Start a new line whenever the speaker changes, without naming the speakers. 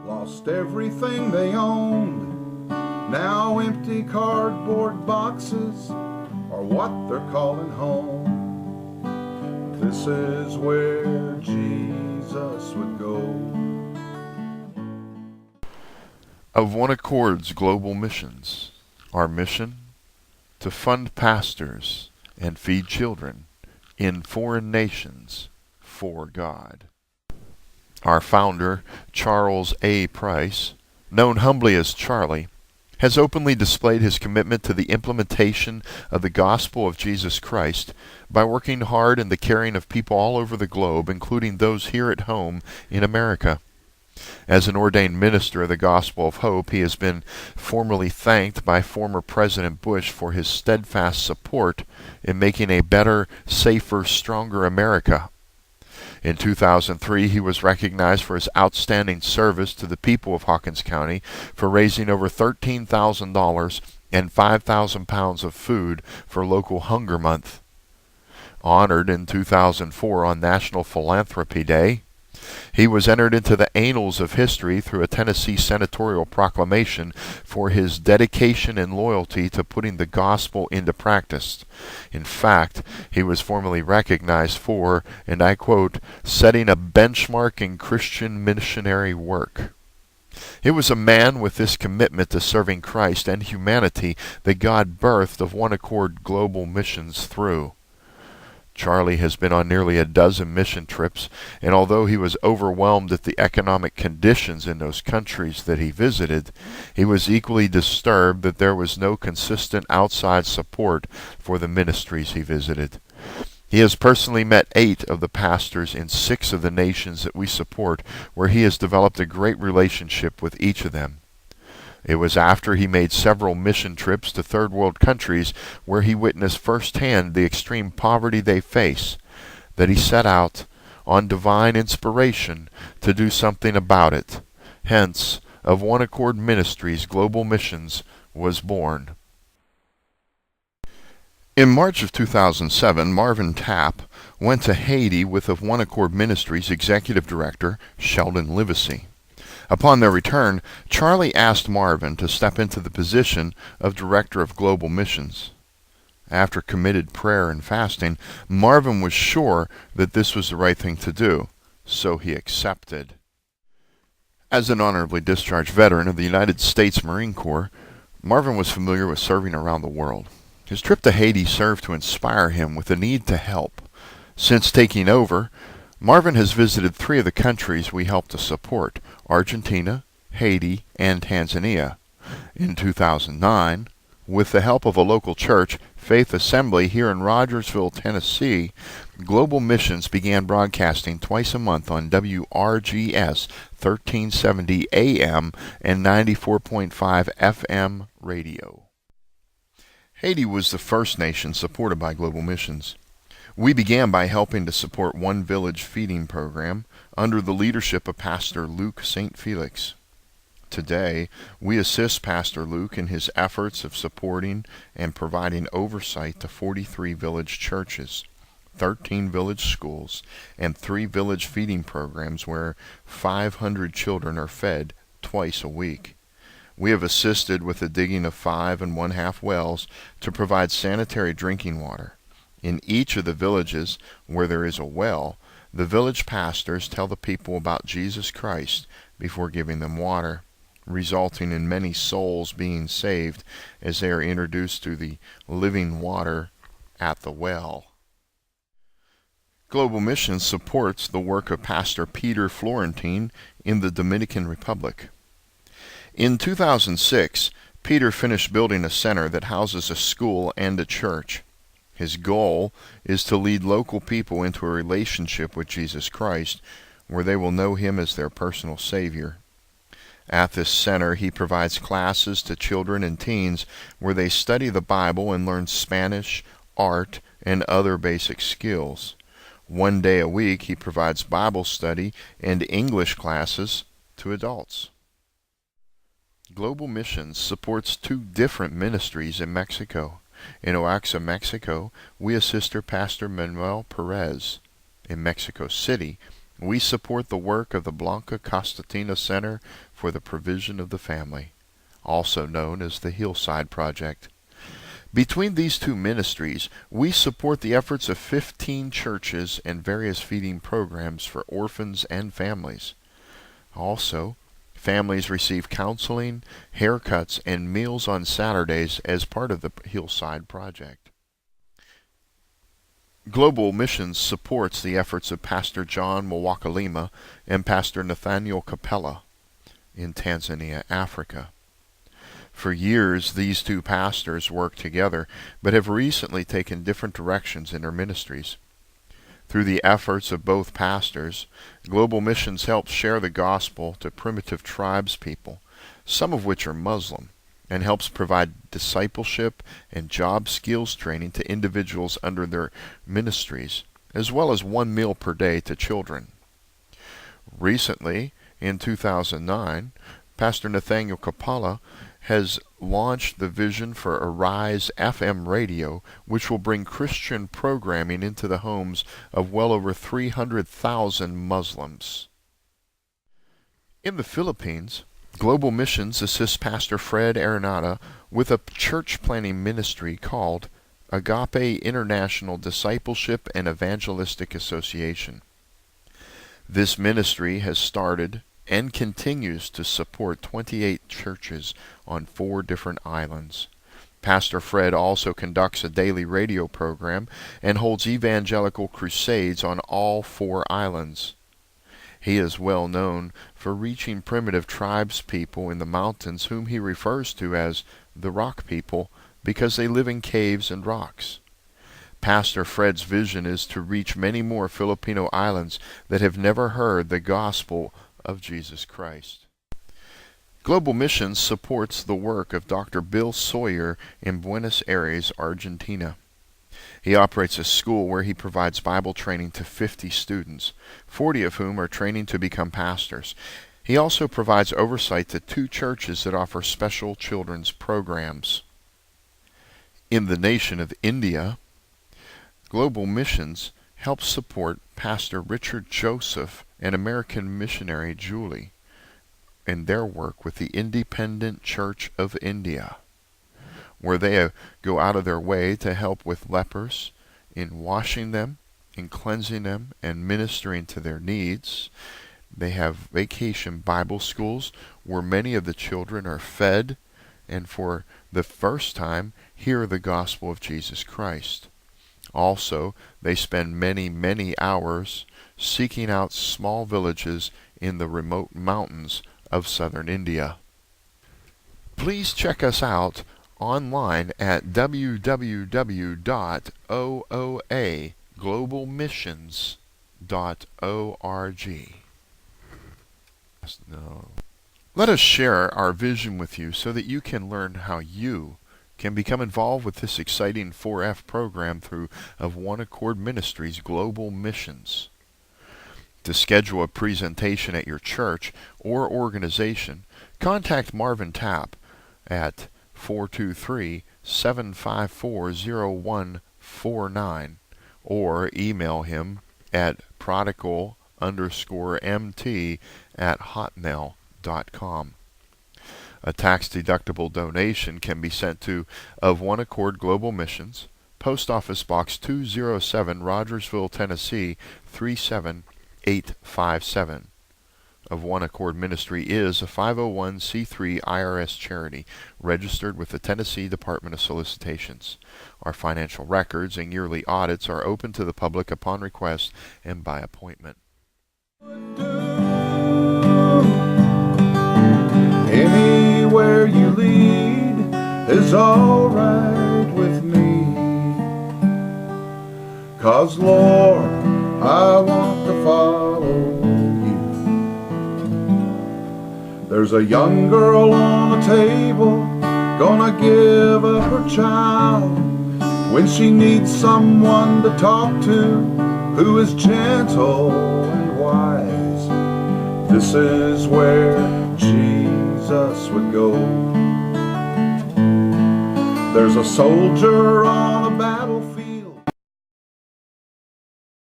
lost everything they owned. Now empty cardboard boxes are what they're calling home. This is where Jesus would go.
Of One Accord's global missions, our mission: to fund pastors and feed children in foreign nations for God. Our founder, Charles A. Price, known humbly as Charlie, has openly displayed his commitment to the implementation of the gospel of Jesus Christ by working hard in the caring of people all over the globe, including those here at home in America. As an ordained minister of the gospel of hope, he has been formally thanked by former President Bush for his steadfast support in making a better, safer, stronger America. In 2003, he was recognized for his outstanding service to the people of Hawkins County for raising over $13,000 and 5,000 pounds of food for local Hunger Month. Honored in 2004 on National Philanthropy Day, he was entered into the annals of history through a Tennessee senatorial proclamation for his dedication and loyalty to putting the gospel into practice. In fact, he was formally recognized for, and I quote, setting a benchmark in Christian missionary work. It was a man with this commitment to serving Christ and humanity that God birthed Of One Accord global missions through. Charlie has been on nearly a dozen mission trips, and although he was overwhelmed at the economic conditions in those countries that he visited, he was equally disturbed that there was no consistent outside support for the ministries he visited. He has personally met 8 of the pastors in 6 of the nations that we support, where he has developed a great relationship with each of them. It was after he made several mission trips to third world countries where he witnessed firsthand the extreme poverty they face that he set out on divine inspiration to do something about it. Hence, Of One Accord Ministries Global Missions was born. In March of 2007, Marvin Tapp went to Haiti with Of One Accord Ministries Executive Director Sheldon Livesey. Upon their return, Charlie asked Marvin to step into the position of Director of Global Missions. After committed prayer and fasting, Marvin was sure that this was the right thing to do, so he accepted. As an honorably discharged veteran of the United States Marine Corps, Marvin was familiar with serving around the world. His trip to Haiti served to inspire him with a need to help. Since taking over, Marvin has visited 3 of the countries we help to support: Argentina, Haiti, and Tanzania. In 2009, with the help of a local church, Faith Assembly, here in Rogersville, Tennessee, Global Missions began broadcasting twice a month on WRGS 1370 AM and 94.5 FM radio. Haiti was the first nation supported by Global Missions. We began by helping to support One Village feeding program under the leadership of Pastor Luke St. Felix. Today, we assist Pastor Luke in his efforts of supporting and providing oversight to 43 village churches, 13 village schools, and 3 village feeding programs where 500 children are fed twice a week. We have assisted with the digging of 5 1/2 wells to provide sanitary drinking water. In each of the villages where there is a well, the village pastors tell the people about Jesus Christ before giving them water, resulting in many souls being saved as they are introduced to the living water at the well. Global Missions supports the work of Pastor Peter Florentine in the Dominican Republic. In 2006, Peter finished building a center that houses a school and a church. His goal is to lead local people into a relationship with Jesus Christ where they will know Him as their personal Savior. At this center, he provides classes to children and teens where they study the Bible and learn Spanish, art, and other basic skills. 1 day a week, he provides Bible study and English classes to adults. Global Missions supports 2 different ministries in Mexico. In Oaxaca, Mexico, we assist our Pastor Manuel Perez. In Mexico City, We support the work of the Blanca Costatina Center for the Provision of the Family, also known as the Hillside Project. Between these two ministries, we support the efforts of 15 churches and various feeding programs for orphans and families. Also, families receive counseling, haircuts, and meals on Saturdays as part of the Hillside Project. Global Missions supports the efforts of Pastor John Mwakalima and Pastor Nathaniel Capella in Tanzania, Africa. For years, these two pastors worked together, but have recently taken different directions in their ministries. Through the efforts of both pastors, Global Missions helps share the gospel to primitive tribes people, some of which are Muslim, and helps provide discipleship and job skills training to individuals under their ministries, as well as 1 meal per day to children. Recently, in 2009, Pastor Nathaniel Capella has launched the vision for Arise FM radio, which will bring Christian programming into the homes of well over 300,000 Muslims. In the Philippines, Global Missions assists Pastor Fred Arenada with a church planting ministry called Agape International Discipleship and Evangelistic Association. This ministry has started and continues to support 28 churches on 4 different islands. Pastor Fred also conducts a daily radio program and holds evangelical crusades on all 4 islands. He is well known for reaching primitive tribes people in the mountains whom he refers to as the rock people because they live in caves and rocks. Pastor Fred's vision is to reach many more Filipino islands that have never heard the gospel of Jesus Christ. Global Missions supports the work of Dr. Bill Sawyer in Buenos Aires, Argentina. He operates a school where he provides Bible training to 50 students, 40 of whom are training to become pastors. He also provides oversight to 2 churches that offer special children's programs. In the nation of India, Global Missions helps support Pastor Richard Joseph and American missionary Julie in their work with the Independent Church of India, where they go out of their way to help with lepers in washing them, in cleansing them, and ministering to their needs. They have vacation Bible schools where many of the children are fed and for the first time hear the gospel of Jesus Christ. Also, they spend many hours seeking out small villages in the remote mountains of southern India. Please check us out online at www.ooglobalmissions.org. Let us share our vision with you so that you can learn how you can become involved with this exciting 4F program through Of One Accord Ministries Global Missions. To schedule a presentation at your church or organization, contact Marvin Tapp at 423-754-0149 or email him at prodigal_mt@hotmail.com. A tax-deductible donation can be sent to Of One Accord Global Missions, Post Office Box 207, Rogersville, Tennessee 37857. Of One Accord Ministry is a 501c3 IRS charity registered with the Tennessee Department of Solicitations. Our financial records and yearly audits are open to the public upon request and by appointment.
Anywhere you lead is all right with me, 'cause Lord, I want to follow you. There's a young girl on the table gonna give up her child when she needs someone to talk to who is gentle and wise. This is where Jesus would go. There's a soldier on a battle